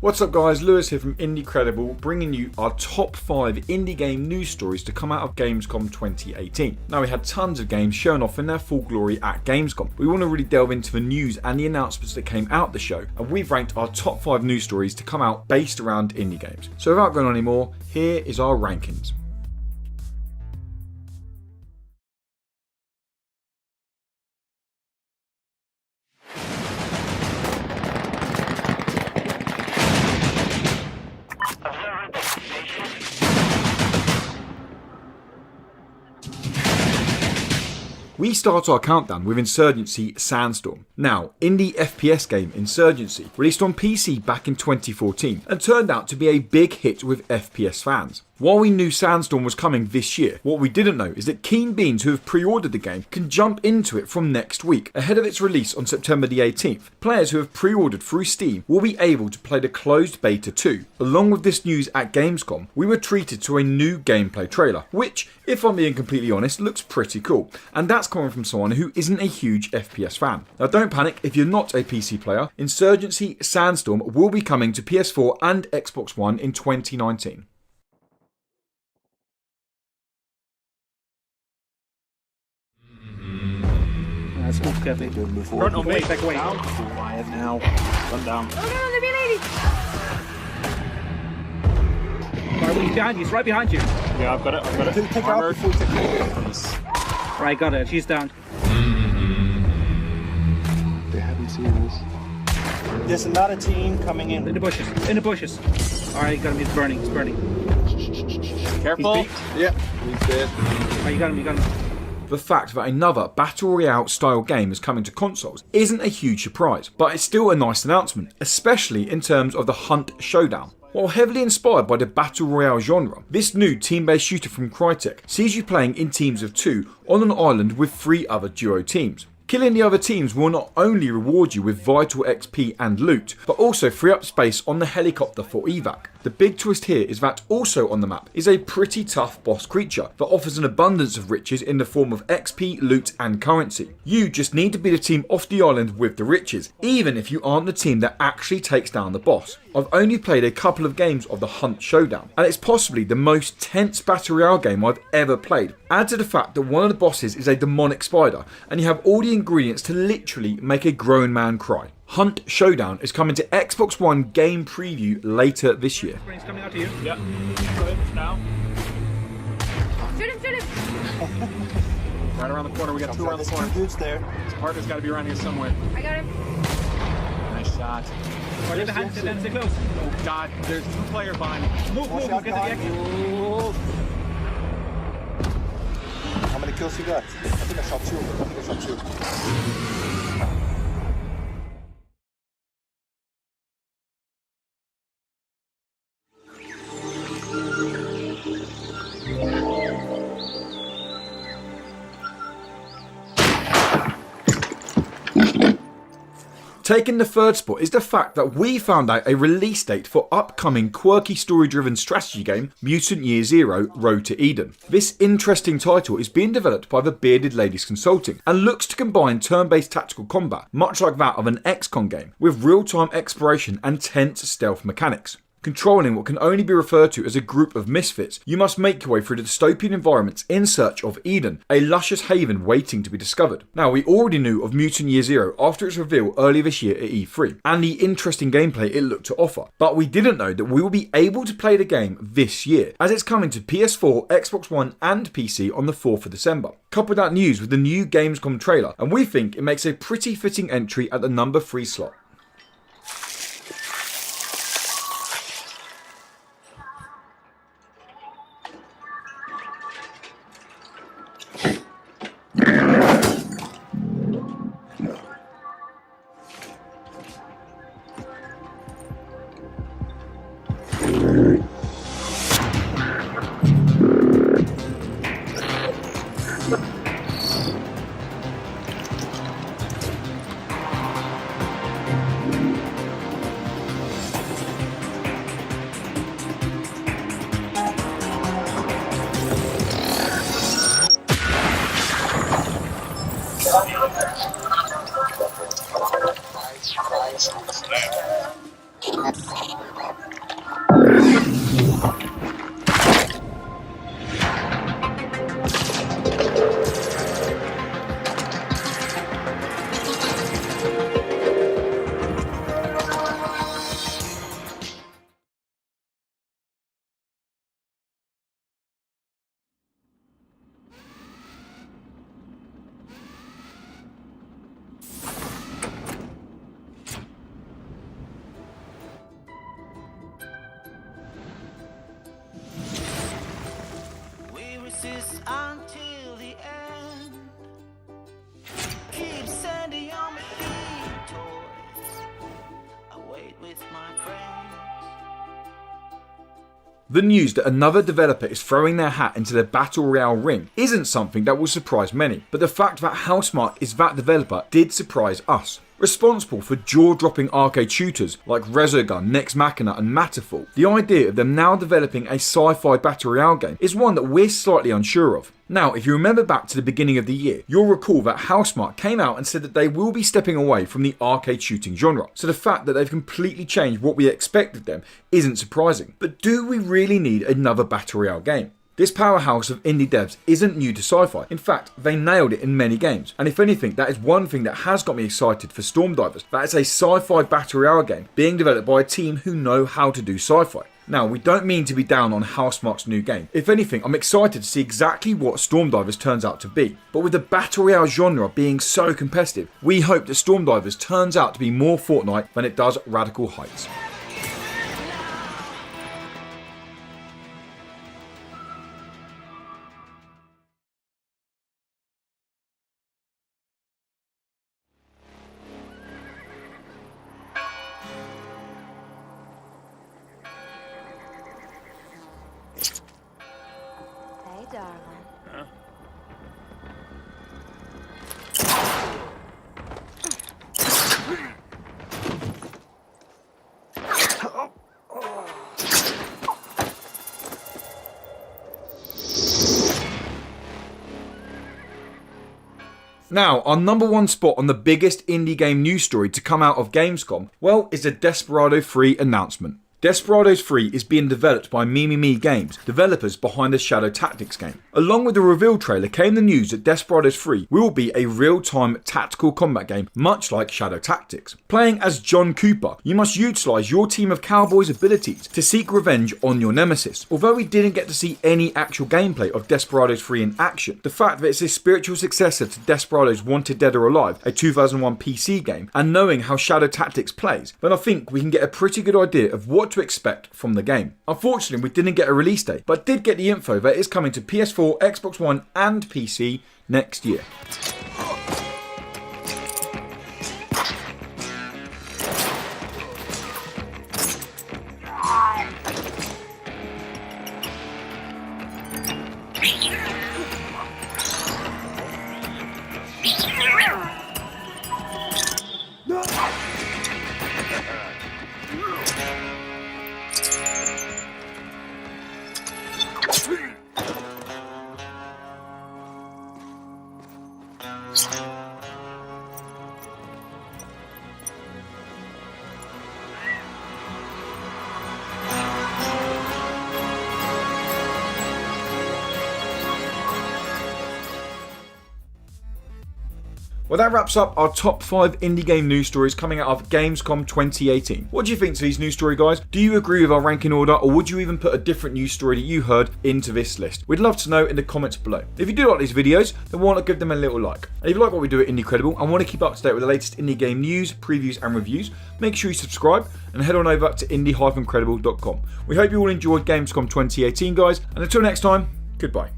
What's up guys, Lewis here from Indiecredible, bringing you our top 5 indie game news stories to come out of Gamescom 2018. Now we had tons of games shown off in their full glory at Gamescom. We want to really delve into the news and the announcements that came out the show, and we've ranked our top 5 news stories to come out based around indie games. So without going on anymore, here is our rankings. We start our countdown with Insurgency Sandstorm. Now, indie FPS game Insurgency released on PC back in 2014 and turned out to be a big hit with FPS fans. While we knew Sandstorm was coming this year, what we didn't know is that keen beans who have pre-ordered the game can jump into it from next week, ahead of its release on September the 18th. Players who have pre-ordered through Steam will be able to play the closed beta too. Along with this news at Gamescom, we were treated to a new gameplay trailer, which, if I'm being completely honest, looks pretty cool. And that's coming from someone who isn't a huge FPS fan. Now don't panic if you're not a PC player, Insurgency Sandstorm will be coming to PS4 and Xbox One in 2019. Front on me, back away. Down. Quiet now. Run down. Oh no, there'll be a lady! Right, he's behind you, he's right behind you. Yeah, I've got it, Take her out before you take her. Right, got it, she's down. They haven't seen this. There's another team coming in. In the bushes, Alright, got him, he's burning. Careful. Yeah, he's dead. Alright, you got him. The fact that another Battle Royale style game is coming to consoles isn't a huge surprise, but it's still a nice announcement, especially in terms of the Hunt Showdown. While heavily inspired by the Battle Royale genre, this new team-based shooter from Crytek sees you playing in teams of 2 on an island with 3 other duo teams. Killing the other teams will not only reward you with vital XP and loot, but also free up space on the helicopter for evac. The big twist here is that also on the map is a pretty tough boss creature that offers an abundance of riches in the form of XP, loot and currency. You just need to be the team off the island with the riches, even if you aren't the team that actually takes down the boss. I've only played a couple of games of the Hunt Showdown, and it's possibly the most tense Battle Royale game I've ever played. Add to the fact that one of the bosses is a demonic spider, and you have all the ingredients to literally make a grown man cry. Hunt Showdown is coming to Xbox One game preview later this year. He's coming out to you. Yep. Good. Now. Shoot him! Right around the corner. We got 2 around the corner. Dudes there. His partner's got to be around here somewhere. I got him. Nice shot. Right, stay close. Oh God, there's 2-player behind. Move, get the exit. How many kills you got? I think I shot 2. Taking the third spot is the fact that we found out a release date for upcoming quirky story-driven strategy game Mutant Year Zero: Road to Eden. This interesting title is being developed by the Bearded Ladies Consulting and looks to combine turn-based tactical combat, much like that of an XCOM game, with real-time exploration and tense stealth mechanics. Controlling what can only be referred to as a group of misfits, you must make your way through the dystopian environments in search of Eden, a luscious haven waiting to be discovered. Now, we already knew of Mutant Year Zero after its reveal earlier this year at E3, and the interesting gameplay it looked to offer, but we didn't know that we will be able to play the game this year, as it's coming to PS4, Xbox One and PC on the 4th of December. Couple that news with the new Gamescom trailer, and we think it makes a pretty fitting entry at the number 3 slot. Until the end, keep sending on me toys. I wait with my friends. The news that another developer is throwing their hat into the Battle Royale ring isn't something that will surprise many, but the fact that Housemarque is that developer did surprise us. Responsible for jaw-dropping arcade shooters like Resogun, Nex Machina and Matterfall, the idea of them now developing a sci-fi Battle Royale game is one that we're slightly unsure of. Now, if you remember back to the beginning of the year, you'll recall that Housemarque came out and said that they will be stepping away from the arcade shooting genre, so the fact that they've completely changed what we expect of them isn't surprising. But do we really need another Battle Royale game? This powerhouse of indie devs isn't new to sci-fi. In fact, they nailed it in many games. And if anything, that is one thing that has got me excited for Stormdivers. That is a sci-fi Battle Royale game being developed by a team who know how to do sci-fi. Now, we don't mean to be down on Housemarque's new game. If anything, I'm excited to see exactly what Stormdivers turns out to be. But with the Battle Royale genre being so competitive, we hope that Stormdivers turns out to be more Fortnite than it does Radical Heights. Hey, darling. Now, our number one spot on the biggest indie game news story to come out of Gamescom, well, is the Desperados 3 announcement. Desperados 3 is being developed by Mimimi Games, developers behind the Shadow Tactics game. Along with the reveal trailer came the news that Desperados 3 will be a real-time tactical combat game, much like Shadow Tactics. Playing as John Cooper, you must utilise your team of cowboys' abilities to seek revenge on your nemesis. Although we didn't get to see any actual gameplay of Desperados 3 in action, the fact that it's a spiritual successor to Desperados Wanted Dead or Alive, a 2001 PC game, and knowing how Shadow Tactics plays, then I think we can get a pretty good idea of what to expect from the game. Unfortunately, we didn't get a release date, but did get the info that it's coming to PS4, Xbox One and PC next year. Well, that wraps up our top 5 indie game news stories coming out of Gamescom 2018. What do you think to these news story, guys? Do you agree with our ranking order, or would you even put a different news story that you heard into this list? We'd love to know in the comments below. If you do like these videos, then why not give them a little like? And if you like what we do at Indiecredible and want to keep up to date with the latest indie game news, previews and reviews, make sure you subscribe and head on over to indie-credible.com. We hope you all enjoyed Gamescom 2018, guys, and until next time, goodbye.